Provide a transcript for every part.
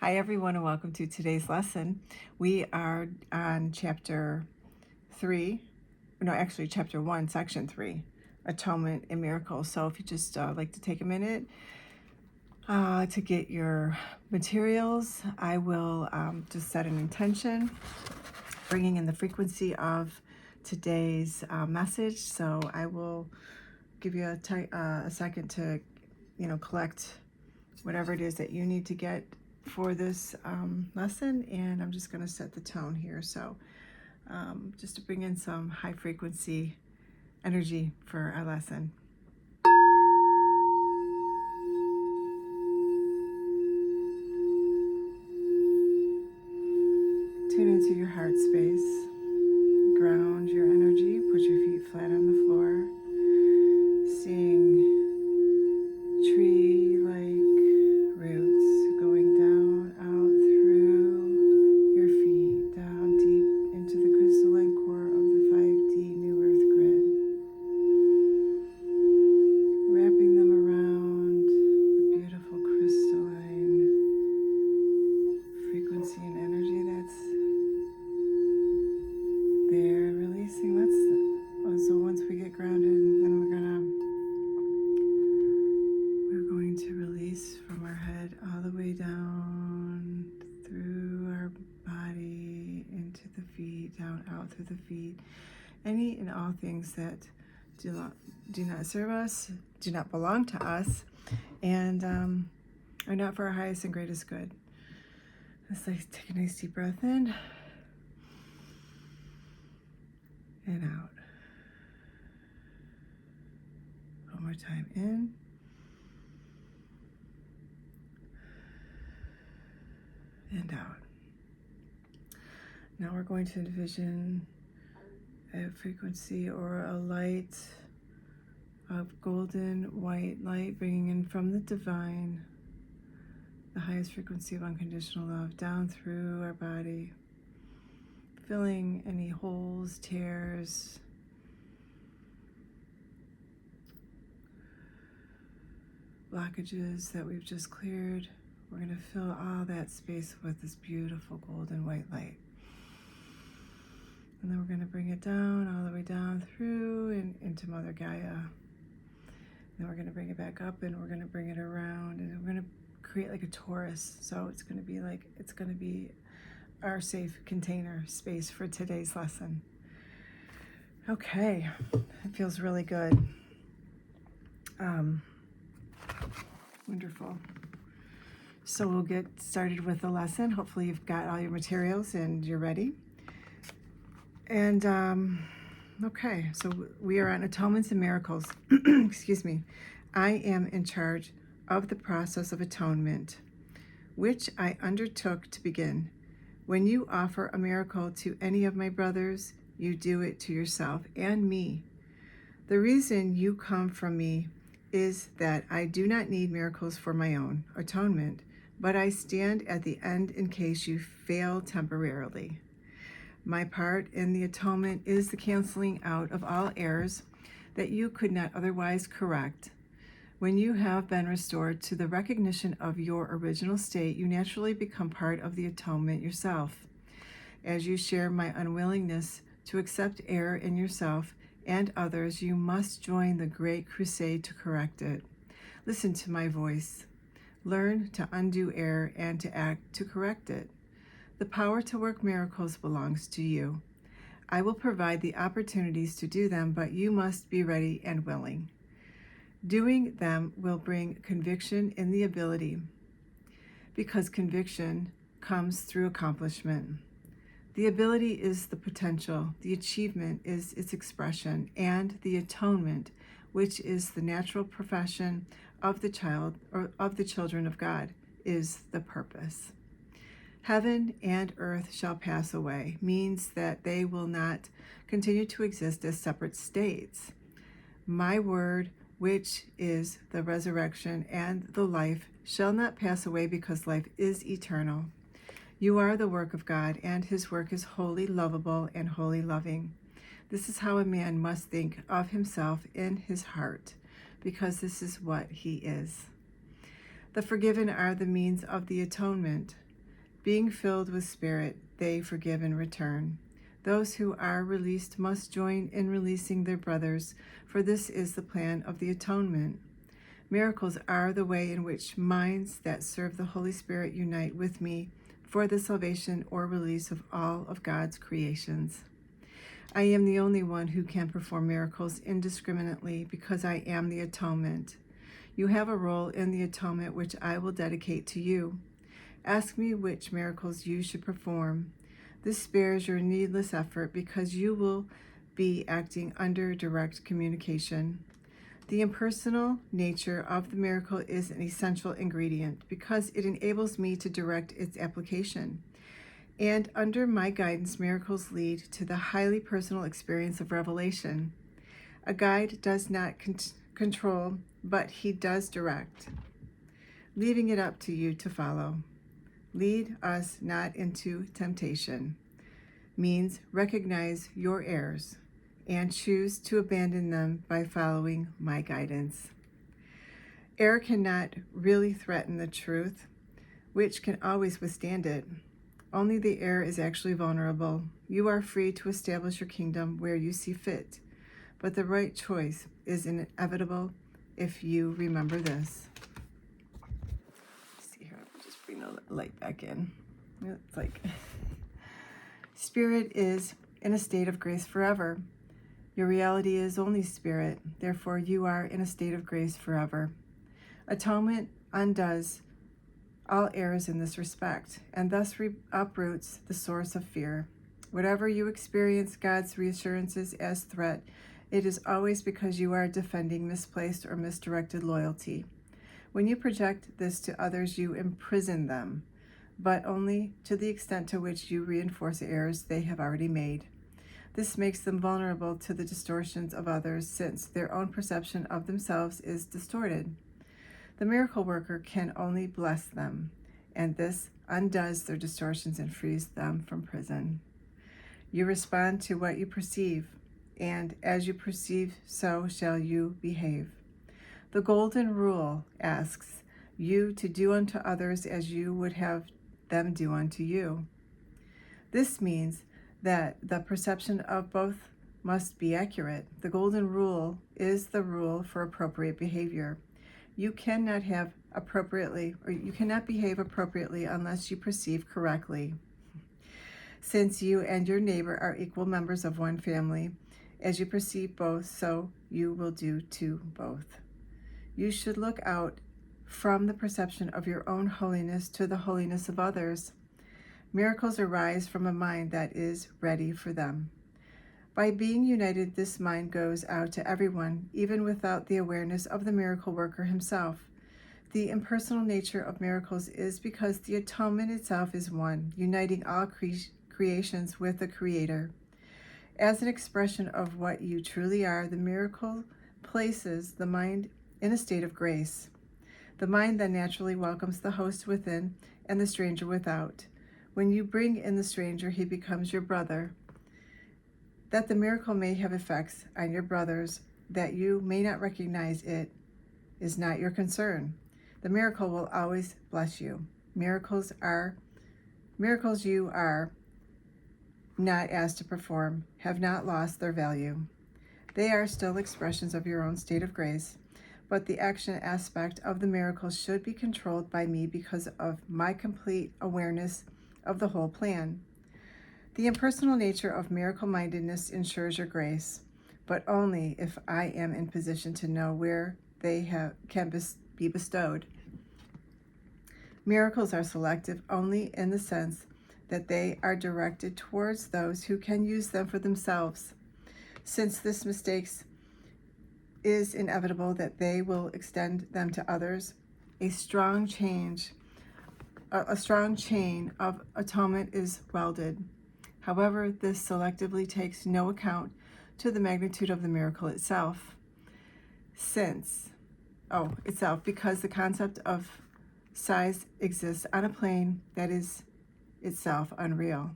Hi everyone and welcome to today's lesson. We are on chapter 1, section 3, Atonement and Miracles. So if you just like to take a minute to get your materials, I will just set an intention, bringing in the frequency of today's message. So I will give you a second to, collect whatever it is that you need to get for this lesson, and I'm just going to set the tone here. So just to bring in some high frequency energy for our lesson. Tune into your heart space. Ground your energy. Put your feet flat on the floor. Seeing tree-like roots going down, out through your feet, down deep into the crystalline core of the 5D New Earth grid, wrapping them around the beautiful crystalline frequency and energy that's there, releasing. So once we get grounded, then we're going to release from our head all the way down through our body into the feet, down out through the feet. Any and all things that do not serve us, do not belong to us, and are not for our highest and greatest good. Let's take a nice deep breath in and out. One more time, in and out. Now we're going to envision a frequency or a light of golden white light bringing in from the divine the highest frequency of unconditional love down through our body, filling any holes, tears, blockages that we've just cleared. We're going to fill all that space with this beautiful golden white light. And then we're going to bring it down, all the way down through and into Mother Gaia. And then we're going to bring it back up, and we're going to bring it around, and we're going to create like a torus. So it's going to be our safe container space for today's lesson. Okay, it feels really good. Wonderful. So we'll get started with the lesson. Hopefully you've got all your materials and you're ready. And okay, so we are on Atonements and Miracles. Excuse me. I am in charge of the process of atonement, which I undertook to begin. When you offer a miracle to any of my brothers, you do it to yourself and me. The reason you come from me is that I do not need miracles for my own atonement, but I stand at the end in case you fail temporarily. My part in the atonement is the canceling out of all errors that you could not otherwise correct. When you have been restored to the recognition of your original state, you naturally become part of the atonement yourself. As you share my unwillingness to accept error in yourself and others, you must join the great crusade to correct it. Listen to my voice. Learn to undo error and to act to correct it. The power to work miracles belongs to you. I will provide the opportunities to do them, but you must be ready and willing. Doing them will bring conviction in the ability, because conviction comes through accomplishment. The ability is the potential, the achievement is its expression, and the atonement, which is the natural profession of the child or of the children of God, is the purpose. Heaven and earth shall pass away means that they will not continue to exist as separate states. My word, which is the resurrection and the life, shall not pass away, because life is eternal. You are the work of God, and his work is wholly lovable and wholly loving. This is how a man must think of himself in his heart, because this is what he is. The forgiven are the means of the atonement. Being filled with Spirit, they forgive in return. Those who are released must join in releasing their brothers, for this is the plan of the Atonement. Miracles are the way in which minds that serve the Holy Spirit unite with me for the salvation or release of all of God's creations. I am the only one who can perform miracles indiscriminately because I am the Atonement. You have a role in the Atonement which I will dedicate to you. Ask me which miracles you should perform. This spares your needless effort because you will be acting under direct communication. The impersonal nature of the miracle is an essential ingredient because it enables me to direct its application. And under my guidance, miracles lead to the highly personal experience of revelation. A guide does not control, but he does direct, leaving it up to you to follow. Lead us not into temptation means recognize your errors and choose to abandon them by following my guidance. Error cannot really threaten the truth, which can always withstand it. Only the error is actually vulnerable. You are free to establish your kingdom where you see fit, but the right choice is inevitable if you remember this. See here, I'll just bring the light back in. It's like Spirit is in a state of grace forever. Your reality is only Spirit, therefore you are in a state of grace forever. Atonement undoes all errors in this respect, and thus uproots the source of fear. Whatever you experience God's reassurances as threat, it is always because you are defending misplaced or misdirected loyalty. When you project this to others, you imprison them, but only to the extent to which you reinforce errors they have already made. This makes them vulnerable to the distortions of others, since their own perception of themselves is distorted. The miracle worker can only bless them, and this undoes their distortions and frees them from prison. You respond to what you perceive, and as you perceive, so shall you behave. The golden rule asks you to do unto others as you would have them do unto you. This means that the perception of both must be accurate. The golden rule is the rule for appropriate behavior. You cannot behave appropriately unless you perceive correctly. Since you and your neighbor are equal members of one family, as you perceive both, so you will do to both. You should look out from the perception of your own holiness to the holiness of others. Miracles arise from a mind that is ready for them. By being united, this mind goes out to everyone, even without the awareness of the miracle worker himself. The impersonal nature of miracles is because the atonement itself is one, uniting all creations with the Creator. As an expression of what you truly are, the miracle places the mind in a state of grace. The mind then naturally welcomes the host within and the stranger without. When you bring in the stranger, he becomes your brother. That the miracle may have effects on your brothers, that you may not recognize it, is not your concern. The miracle will always bless you. Miracles you are not asked to perform have not lost their value. They are still expressions of your own state of grace, but the action aspect of the miracle should be controlled by me because of my complete awareness of the whole plan. The impersonal nature of miracle-mindedness ensures your grace, but only if I am in position to know where they can be bestowed. Miracles are selective only in the sense that they are directed towards those who can use them for themselves. Since this mistake is inevitable that they will extend them to others, a strong chain of atonement is welded. However, this selectively takes no account to the magnitude of the miracle itself. Because the concept of size exists on a plane that is itself unreal.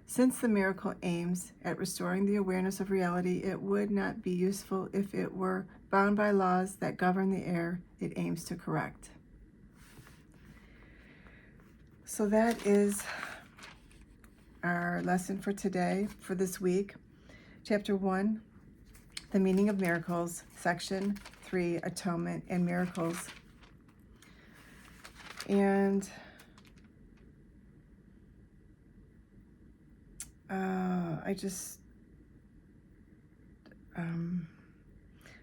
Since the miracle aims at restoring the awareness of reality, it would not be useful if it were bound by laws that govern the error it aims to correct. So that is our lesson for today, for this week. Chapter 1, The Meaning of Miracles. Section 3, Atonement and Miracles. And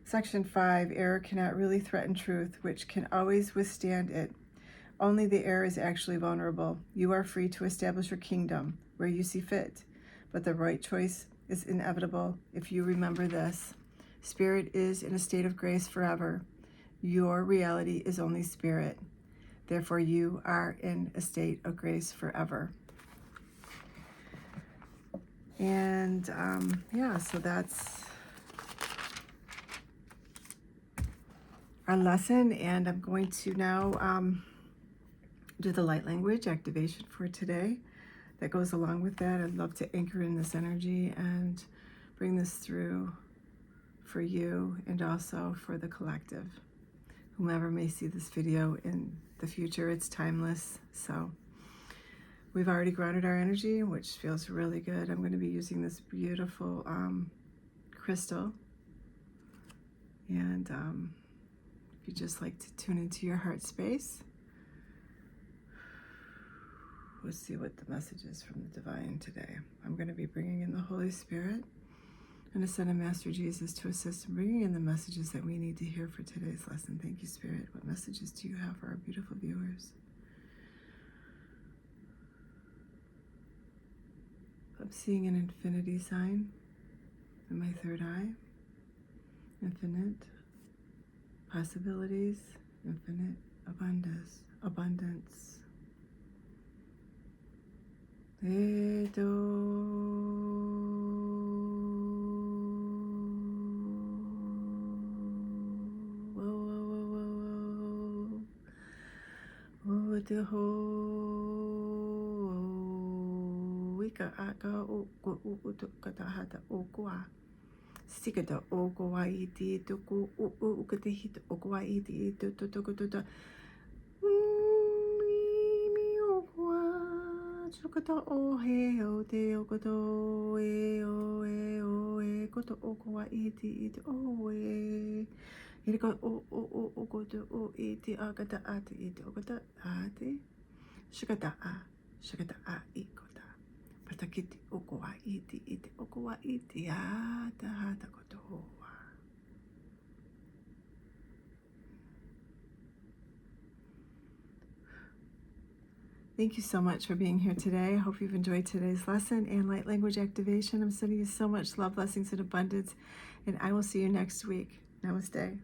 Section 5, error cannot really threaten truth, which can always withstand it. Only the error is actually vulnerable. You are free to establish your kingdom where you see fit, but the right choice is inevitable if you remember this. Spirit is in a state of grace forever. Your reality is only spirit. Therefore, you are in a state of grace forever. And so that's our lesson. And I'm going to now do the light language activation for today that goes along with that. I'd love to anchor in this energy and bring this through for you and also for the collective. Whomever may see this video in the future, it's timeless. So we've already grounded our energy, which feels really good. I'm going to be using this beautiful crystal. And if you just like to tune into your heart space, we'll see what the message is from the divine today. I'm going to be bringing in the Holy Spirit and Ascended Master Jesus to assist in bringing in the messages that we need to hear for today's lesson. Thank you, Spirit. What messages do you have for our beautiful viewers? I'm seeing an infinity sign in my third eye. Infinite possibilities, infinite abundance. Sikata okowa iti tuku ukatihit okowa iti tutukututa mi okwa chukata ohe o te okoto e koto okowa iti oe iriko o okoto o iti akata ati iti okota ati shikata a ikota patakiti okowa iti okowa iti hata kotoa. Thank you so much for being here today. I hope you've enjoyed today's lesson and light language activation. I'm sending you so much love, blessings, and abundance, and I will see you next week. Namaste.